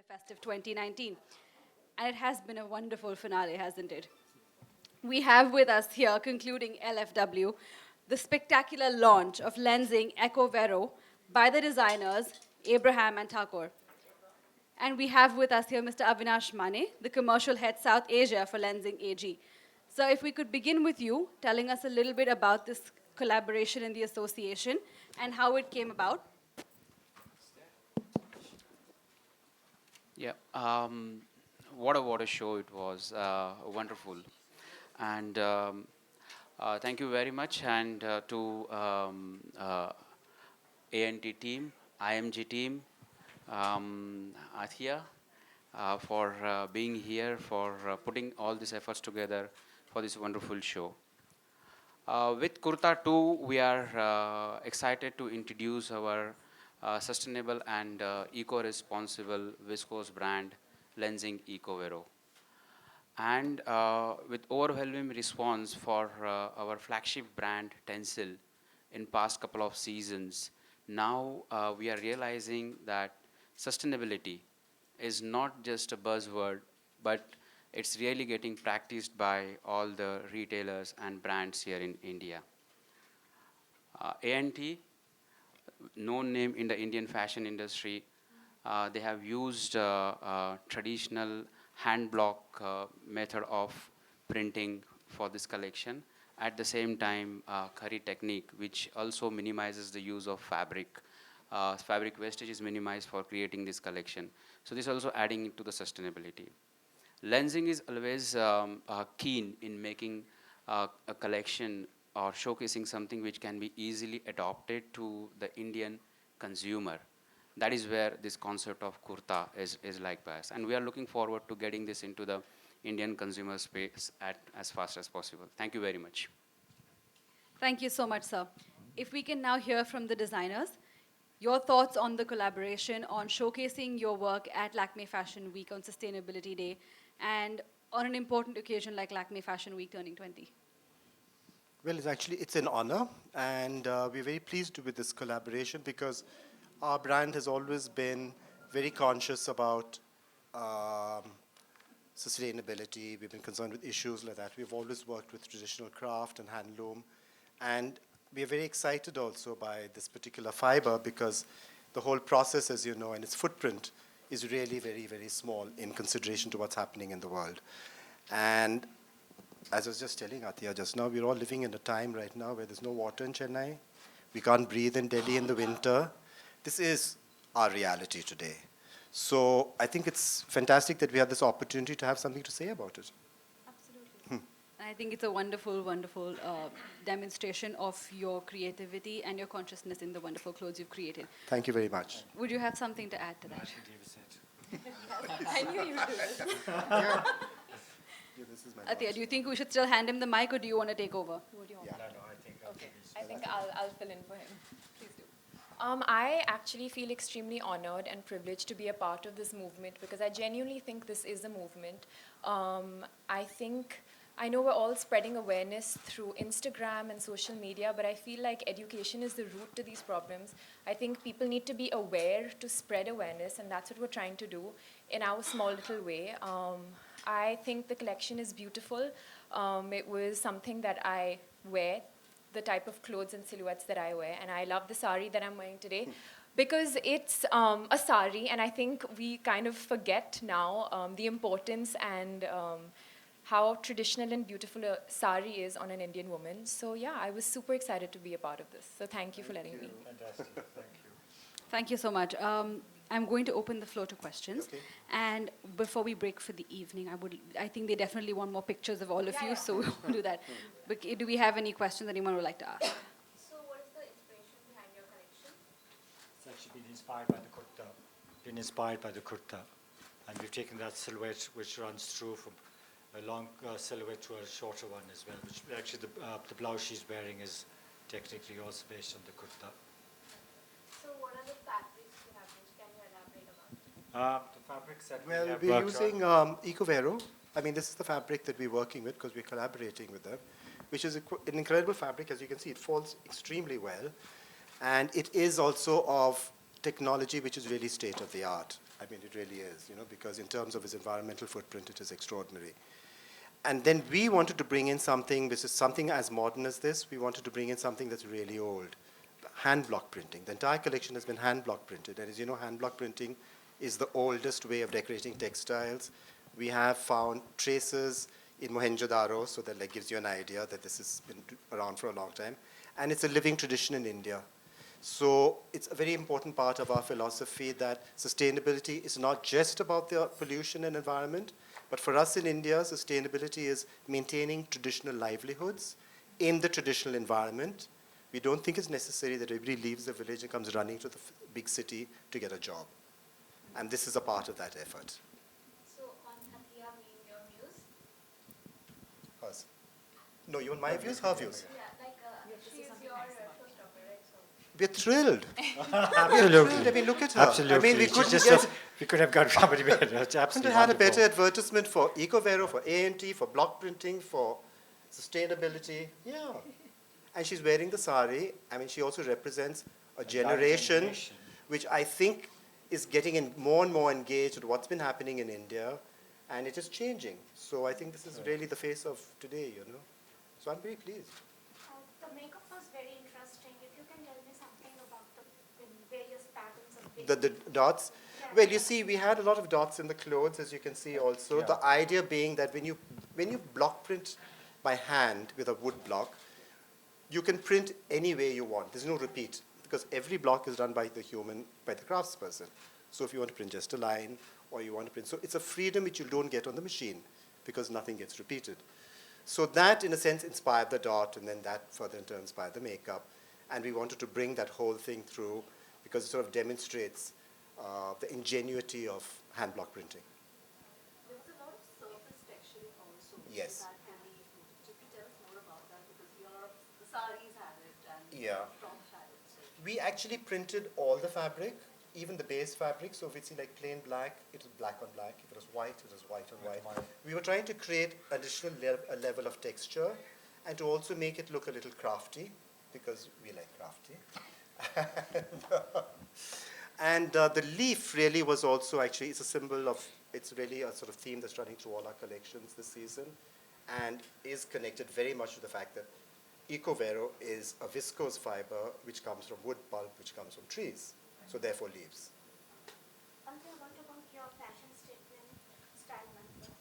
Festive 2019. And it has been a wonderful finale, hasn't it? We have with us here, concluding LFW, the spectacular launch of lensing Echo Vero by the designers Abraham and Thakore. And we have with us here Mr. Avinash Mane, the commercial head South Asia for Lensing AG. So if we could begin with you, telling us a little bit about this collaboration in the association and how it came about. Yeah, what a show it was. Wonderful. And thank you very much. And to ANT team, IMG team, Athiya, for being here, for putting all these efforts together for this wonderful show. With Kurta 2, we are excited to introduce our sustainable and eco-responsible viscose brand, Lensing EcoVero. And with overwhelming response for our flagship brand, Tencel, in past couple of seasons, now we are realizing that sustainability is not just a buzzword, but it's really getting practiced by all the retailers and brands here in India. ANT, known name in the Indian fashion industry. They have used traditional hand block method of printing for this collection. At the same time, curry technique, which also minimizes the use of fabric. Fabric wastage is minimized for creating this collection. So this also adding to the sustainability. Lensing is always keen in making a collection or showcasing something which can be easily adopted to the Indian consumer. That is where this concept of kurta is like us. And we are looking forward to getting this into the Indian consumer space as fast as possible. Thank you very much. Thank you so much, sir. If we can now hear from the designers, your thoughts on the collaboration, on showcasing your work at Lakme Fashion Week on Sustainability Day, and on an important occasion like Lakme Fashion Week turning 20. Well, it's an honor, and we're very pleased with this collaboration because our brand has always been very conscious about sustainability. We've been concerned with issues like that. We've always worked with traditional craft and handloom, and we are very excited also by this particular fiber because the whole process, as you know, and its footprint is really very, very small in consideration to what's happening in the world. And as I was just telling Athiya just now, we're all living in a time right now where there's no water in Chennai. We can't breathe in Delhi in the winter. This is our reality today. So I think it's fantastic that we have this opportunity to have something to say about it. Absolutely. I think it's a wonderful, wonderful demonstration of your creativity and your consciousness in the wonderful clothes you've created. Thank you very much. Would you have something to add to that? Yes, I knew you'd do this. Yeah, this is my Athiya, do you think we should still hand him the mic or do you want to take over? What do you want? Yeah. okay. I think I'll fill in for him. Please do. I actually feel extremely honored and privileged to be a part of this movement because I genuinely think this is a movement. I know we're all spreading awareness through Instagram and social media, but I feel like education is the root to these problems. I think people need to be aware to spread awareness, and that's what we're trying to do in our small little way. I think the collection is beautiful. It was something that I wear, the type of clothes and silhouettes that I wear, and I love the sari that I'm wearing today because it's a sari, and I think we kind of forget now the importance and how traditional and beautiful a sari is on an Indian woman. So yeah, I was super excited to be a part of this. So thank you for letting me. Fantastic. Thank you. Thank you so much. I'm going to open the floor to questions. Okay. And before we break for the evening, I think they definitely want more pictures of all of you, so we'll do that. But do we have any questions anyone would like to ask? So what is the inspiration behind your collection? It's actually been inspired by the kurta. And we've taken that silhouette which runs through from a long silhouette to a shorter one as well, which actually the blouse she's wearing is technically also based on the kurta. So what are the fabrics you have used? Can you elaborate about it? The fabrics that Well, we have we're worked using on, Ecovero. I mean, this is the fabric that we're working with because we're collaborating with them, which is an incredible fabric. As you can see, it folds extremely well. And it is also of technology which is really state of the art. I mean, it really is, because in terms of its environmental footprint, it is extraordinary. And then we wanted to bring in something, which is something as modern as this. We wanted to bring in something that's really old. Hand block printing. The entire collection has been hand block printed. And as you know, hand block printing is the oldest way of decorating textiles. We have found traces in Mohenjo-daro, so that gives you an idea that this has been around for a long time. And it's a living tradition in India. So it's a very important part of our philosophy that sustainability is not just about the pollution and environment, but for us in India, sustainability is maintaining traditional livelihoods in the traditional environment. We don't think it's necessary that everybody leaves the village and comes running to the big city to get a job. And this is a part of that effort. So on Athiya being your muse? Hers. No, you want my views? Her views. Yeah, like she is your showstopper, right? So We're thrilled. Absolutely. I mean, look at her. Absolutely. I mean, We could have got somebody better. It's couldn't absolutely have had a wonderful. better advertisement for Ecovero, for A&T, for block printing, for sustainability. Yeah. And she's wearing the sari. I mean, she also represents a generation which I think is getting more and more engaged with what's been happening in India, and it is changing. So I think this is really the face of today, So I'm very pleased. the makeup was very interesting. If you can tell me something about the The dots. Well, you see, we had a lot of dots in the clothes, as you can see also. The idea being that when you block print by hand with a wood block, you can print any way you want. There's no repeat, because every block is done by the craftsperson. So if you want to print just a line, or you want to print, so it's a freedom which you don't get on the machine, because nothing gets repeated. So that, in a sense, inspired the dot, and then that further in turn inspired the makeup. And we wanted to bring that whole thing through, because it sort of demonstrates the ingenuity of hand block printing. There was a lot of surface texturing also. Yes. That can be included. Could you tell us more about that? Because the saris had it and Yeah. the froms had it. So. We actually printed all the fabric, even the base fabric. So if it's like plain black, it was black on black. If it was white, it was white on white. We were trying to create additional a level of texture, and to also make it look a little crafty, because we like crafty. And the leaf really was also actually, it's a symbol of, it's really a sort of theme that's running through all our collections this season, and is connected very much to the fact that Ecovero is a viscose fiber which comes from wood pulp, which comes from trees, so therefore leaves. Anthea, what about your fashion statement style mantra?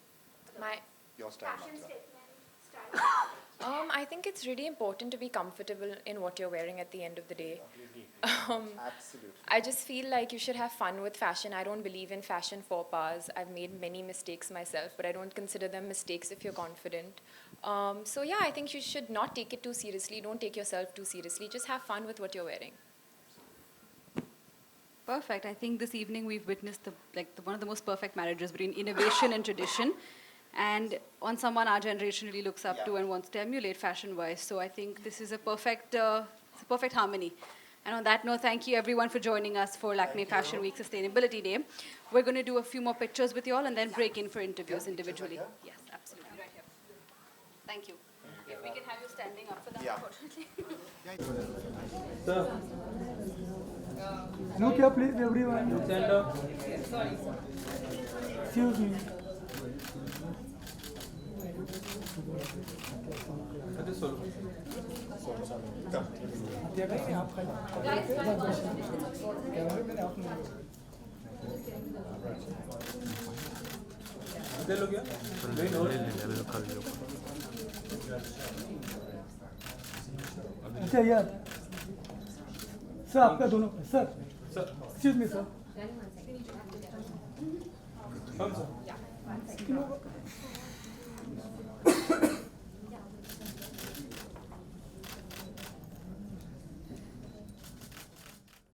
My Your style Fashion mantra. statement style. I think it's really important to be comfortable in what you're wearing at the end of the day. Absolutely. I just feel like you should have fun with fashion. I don't believe in fashion faux pas. I've made many mistakes myself, but I don't consider them mistakes if you're confident. So yeah, I think you should not take it too seriously. Don't take yourself too seriously. Just have fun with what you're wearing. Perfect. I think this evening we've witnessed one of the most perfect marriages between innovation and tradition, and on someone our generation really looks up to and wants to emulate fashion-wise. So I think this is a perfect harmony. And on that note, thank you everyone for joining us for Lakme Fashion Week Sustainability Day. We're going to do a few more pictures with you all and then break in for interviews individually. Yes, absolutely. Right here. Thank you. If we can have you standing up for that, Yeah. unfortunately. Look here, please, everyone. Stand up. Excuse me. अच्छा यार sir आपका दोनों sir excuse me sir